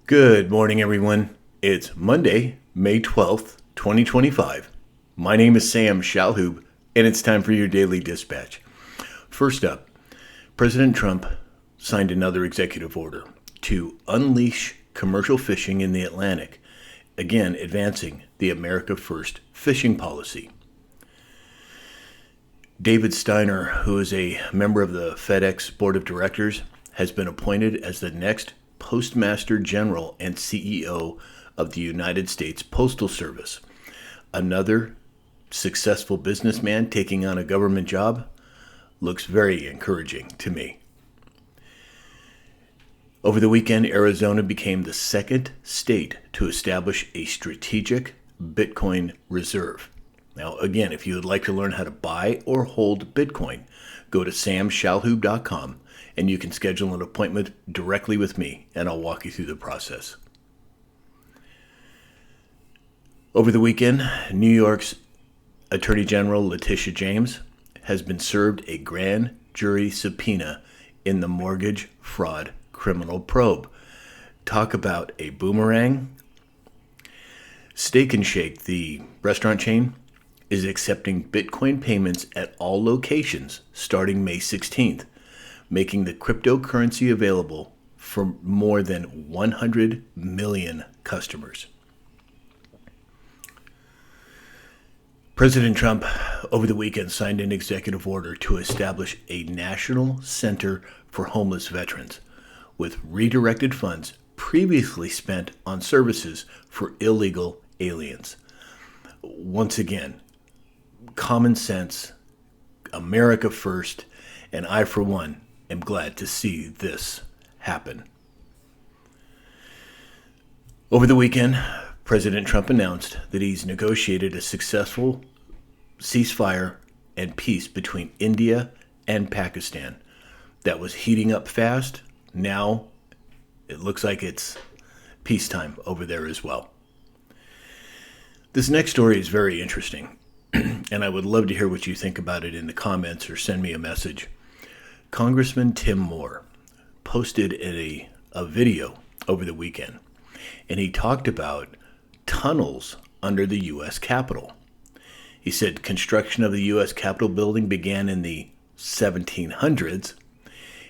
Good morning, everyone. It's Monday, May 12th, 2025. My name is Sam Shalhoub, and it's time for your daily dispatch. First up, President Trump signed another executive order to unleash commercial fishing in the Atlantic, again advancing the America First fishing policy. David Steiner, who is a member of the FedEx Board of Directors, has been appointed as the next Postmaster General and CEO of the United States Postal Service. Another successful businessman taking on a government job looks very encouraging to me. Over the weekend, Arizona became the second state to establish a strategic Bitcoin reserve. Now, again, if you would like to learn how to buy or hold Bitcoin, go to samshalhoub.com and you can schedule an appointment directly with me, and I'll walk you through the process. Over the weekend, New York's Attorney General Letitia James has been served a grand jury subpoena in the mortgage fraud criminal probe. Talk about a boomerang. Steak and Shake, the restaurant chain, is accepting Bitcoin payments at all locations starting May 16th, making the cryptocurrency available for more than 100 million customers. President Trump, over the weekend, signed an executive order to establish a national center for homeless veterans, with redirected funds previously spent on services for illegal aliens. Once again, common sense, America first, and I, for one, am glad to see this happen. Over the weekend, President Trump announced that he's negotiated a successful ceasefire and peace between India and Pakistan that was heating up fast. Now it looks like it's peacetime over there as well. This next story is very interesting, and I would love to hear what you think about it in the comments or send me a message. Congressman Tim Moore posted a video over the weekend, and he talked about tunnels under the U.S. Capitol. He said construction of the U.S. Capitol building began in the 1700s,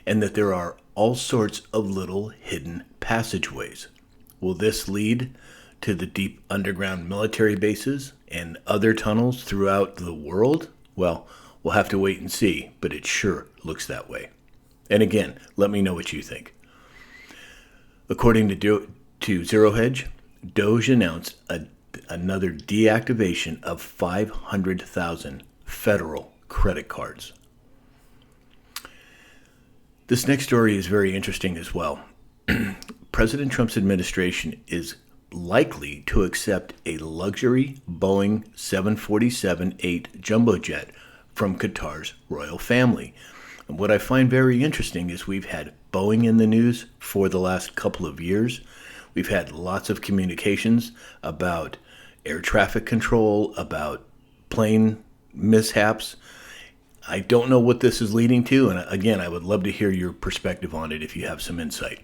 and that there are all sorts of little hidden passageways. Will this lead to the deep underground military bases and other tunnels throughout the world? Well, we'll have to wait and see, but it sure looks that way. And again, let me know what you think. According to Zero Hedge, Doge announced another deactivation of 500,000 federal credit cards. This next story is very interesting as well. President Trump's administration is likely to accept a luxury Boeing 747-8 jumbo jet from Qatar's royal family. And what I find very interesting is we've had Boeing in the news for the last couple of years. We've had lots of communications about air traffic control, about plane mishaps. I don't know what this is leading to, and again, I would love to hear your perspective on it if you have some insight.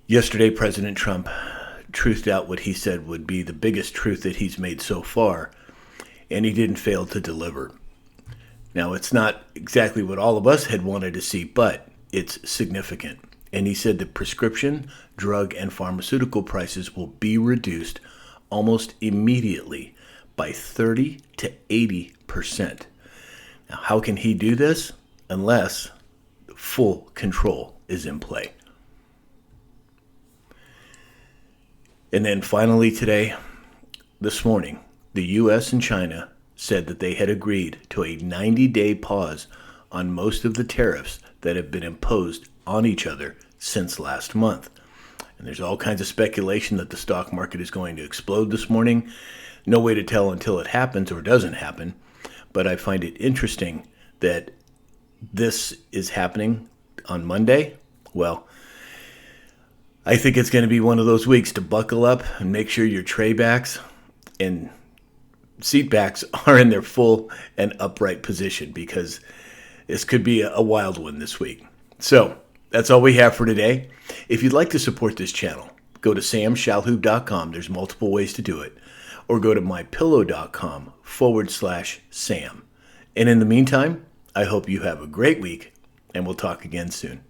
Yesterday, President Trump truthed out what he said would be the biggest truth that he's made so far, and he didn't fail to deliver. Now, it's not exactly what all of us had wanted to see, but it's significant. And he said that prescription, drug, and pharmaceutical prices will be reduced almost immediately by 30 to 80%. Now, how can he do this? Unless full control is in play. And then finally today, this morning, the U.S. and China said that they had agreed to a 90-day pause on most of the tariffs that have been imposed on each other since last month. And there's all kinds of speculation that the stock market is going to explode this morning. No way to tell until it happens or doesn't happen. But I find it interesting that this is happening on Monday. Well, I think it's going to be one of those weeks to buckle up and make sure your tray backs and seat backs are in their full and upright position, because this could be a wild one this week. So That's all we have for today. If you'd like to support this channel, go to samshalhoub.com. There's multiple ways to do it. Or go to mypillow.com/Sam. And in the meantime, I hope you have a great week, and we'll talk again soon.